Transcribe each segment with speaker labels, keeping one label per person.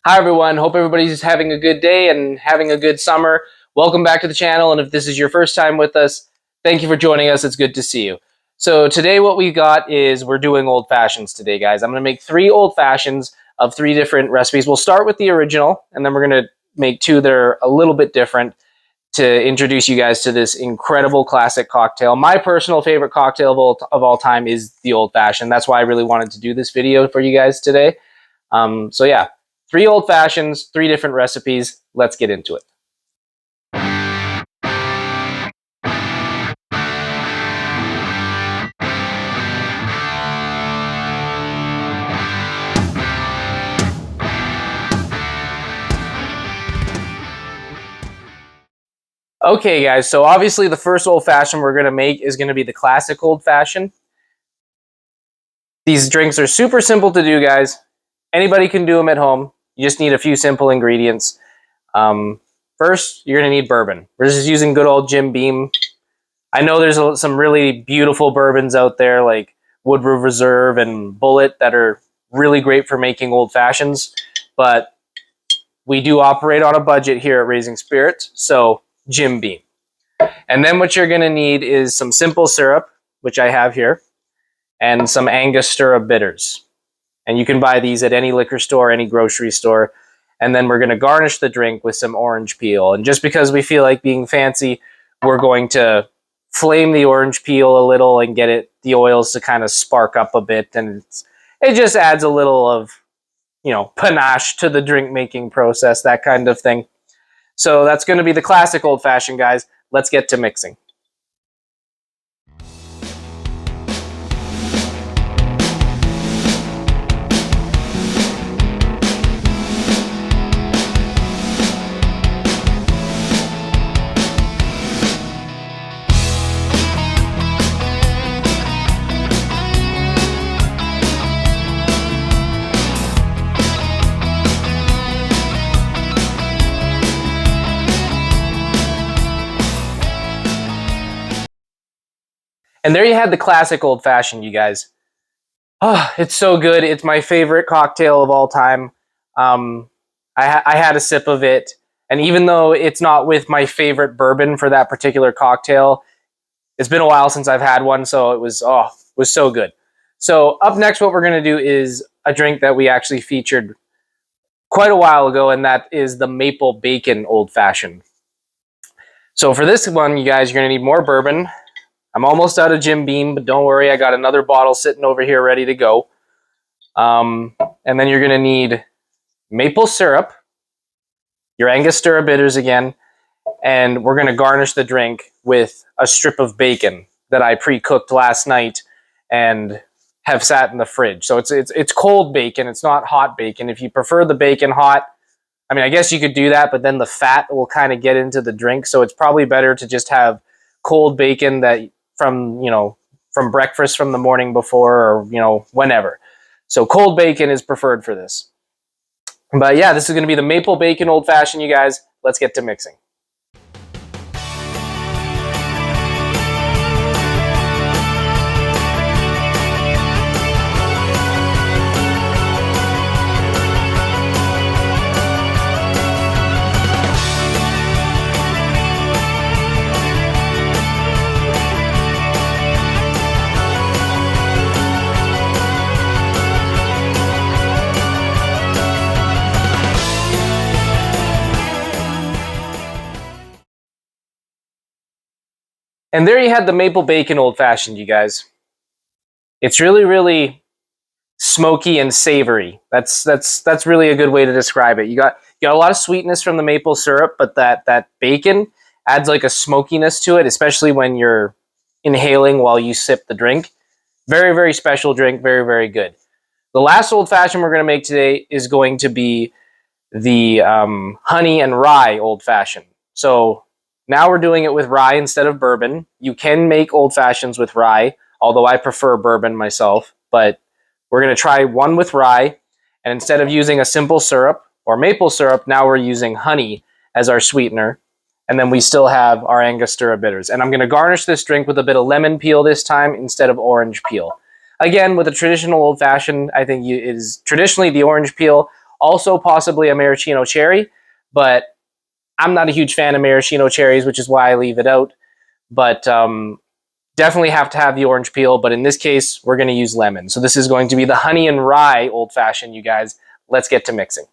Speaker 1: Hi everyone, hope everybody's having a good day and having a good summer. Welcome back to the channel, and if this is your first time with us, thank you for joining us. It's good to see you. So today what we got is we're doing old fashions today, guys. I'm going to make 3 old fashions of 3 different recipes. We'll start with the original, and then we're going to make 2 that are a little bit different to introduce you guys to this incredible classic cocktail. My personal favorite cocktail of all time is the old fashioned. That's why I really wanted to do this video for you guys today. So yeah, 3 old fashions, 3 different recipes. Let's get into it. Okay, guys, so obviously the first old fashioned we're going to make is going to be the classic old fashioned. These drinks are super simple to do, guys. Anybody can do them at home. You just need a few simple ingredients. First, you're going to need bourbon. We're just using good old Jim Beam. I know there's some really beautiful bourbons out there like Woodford Reserve and Bullet that are really great for making old fashions, but we do operate on a budget here at Raising Spirits, so Jim Beam. And then what you're going to need is some simple syrup, which I have here, and some Angostura bitters. And you can buy these at any liquor store, any grocery store. And then we're going to garnish the drink with some orange peel. And just because we feel like being fancy, we're going to flame the orange peel a little and get the oils to kind of spark up a bit. And it just adds a little of, panache to the drink making process, that kind of thing. So that's going to be the classic old fashioned, guys. Let's get to mixing. And there you had the classic old fashioned, you guys. Oh, it's so good. It's my favorite cocktail of all time. I had a sip of it, and even though it's not with my favorite bourbon for that particular cocktail, it's been a while since I've had one, so it was so good. So up next, what we're gonna do is a drink that we actually featured quite a while ago, and that is the maple bacon old fashioned. So for this one, you guys, you're gonna need more bourbon. I'm almost out of Jim Beam, but don't worry, I got another bottle sitting over here ready to go. And then you're going to need maple syrup, your Angostura bitters again, and we're going to garnish the drink with a strip of bacon that I pre-cooked last night and have sat in the fridge. So it's cold bacon, it's not hot bacon. If you prefer the bacon hot, I mean, I guess you could do that, but then the fat will kind of get into the drink, so it's probably better to just have cold bacon that from breakfast from the morning before, or whenever. So cold bacon is preferred for this. But yeah, this is going to be the maple bacon old fashioned, you guys. Let's get to mixing. And there you had the maple bacon old fashioned, you guys. It's really, really smoky and savory. That's really a good way to describe it. You got a lot of sweetness from the maple syrup, but that bacon adds like a smokiness to it, especially when you're inhaling while you sip the drink. Very, very special drink. Very, very good. The last old fashioned we're going to make today is going to be the honey and rye old fashioned. So now we're doing it with rye instead of bourbon. You can make old fashions with rye, although I prefer bourbon myself. But we're going to try one with rye. And instead of using a simple syrup or maple syrup, now we're using honey as our sweetener. And then we still have our Angostura bitters. And I'm going to garnish this drink with a bit of lemon peel this time instead of orange peel. Again, with a traditional old fashioned, I think it is traditionally the orange peel, Also possibly a maraschino cherry, but I'm not a huge fan of maraschino cherries, which is why I leave it out. But definitely have to have the orange peel, but in this case, we're going to use lemon. So this is going to be the honey and rye old fashioned, you guys. Let's get to mixing.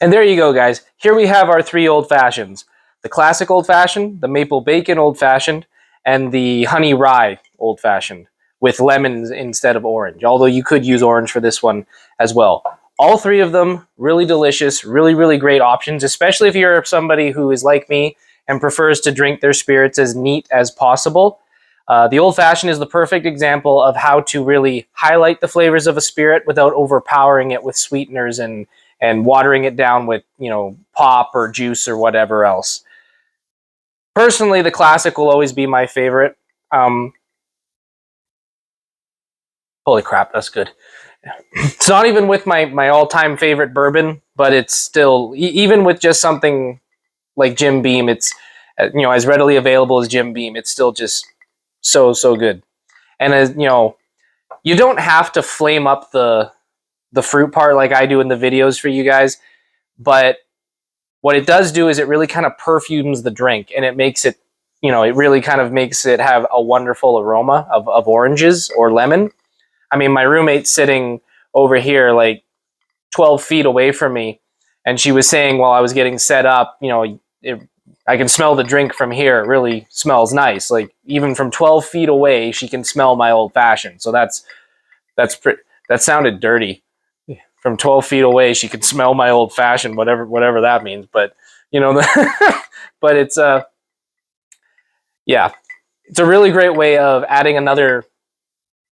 Speaker 1: And there you go, guys. Here we have our 3 old fashions. The classic old fashioned, the maple bacon old fashioned, and the honey rye old fashioned with lemons instead of orange, although you could use orange for this one as well. All 3 of them really delicious, really, really great options, especially if you're somebody who is like me and prefers to drink their spirits as neat as possible. The old fashioned is the perfect example of how to really highlight the flavors of a spirit without overpowering it with sweeteners and watering it down with, you know, pop or juice or whatever else. Personally, the classic will always be my favorite. Holy crap, that's good. It's not even with my all-time favorite bourbon, but it's still, even with just something like Jim Beam, it's, you know, as readily available as Jim Beam, it's still just so good. And as you know, you don't have to flame up the fruit part like I do in the videos for you guys, but what it does do is it really kind of perfumes the drink, and it makes it, you know, it really kind of makes it have a wonderful aroma of oranges or lemon. I mean, my roommate's sitting over here like 12 feet away from me, and she was saying while I was getting set up, you know, I can smell the drink from here. It really smells nice. Like even from 12 feet away, she can smell my old fashioned. So that sounded dirty. From 12 feet away, she could smell my old fashioned, whatever that means. But you know, but it's yeah, it's a really great way of adding another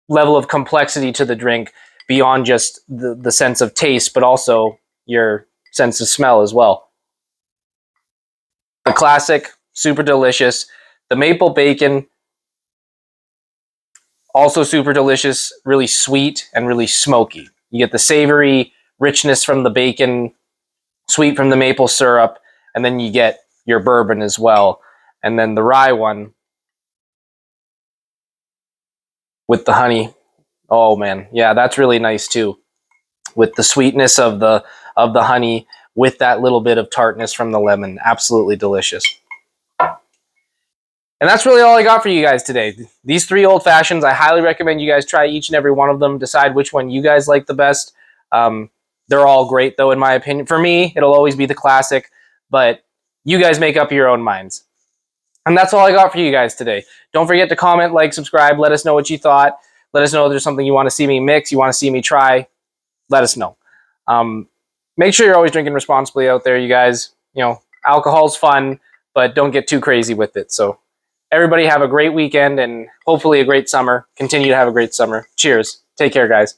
Speaker 1: level of complexity to the drink beyond just the sense of taste, but also your sense of smell as well. The classic, super delicious. The maple bacon, also super delicious, really sweet and really smoky. You get the savory richness from the bacon, sweet from the maple syrup, and then you get your bourbon as well. And then the rye one with the honey. Oh man, yeah, that's really nice too. With the sweetness of the honey with that little bit of tartness from the lemon. Absolutely delicious. And that's really all I got for you guys today. These 3 old fashions, I highly recommend you guys try each and every one of them. Decide which one you guys like the best. They're all great, though, in my opinion. For me, it'll always be the classic, but you guys make up your own minds. And that's all I got for you guys today. Don't forget to comment, like, subscribe. Let us know what you thought. Let us know if there's something you want to see me mix, you want to see me try. Let us know. Make sure you're always drinking responsibly out there, you guys. You know, alcohol's fun, but don't get too crazy with it. So everybody have a great weekend and hopefully a great summer. Continue to have a great summer. Cheers. Take care, guys.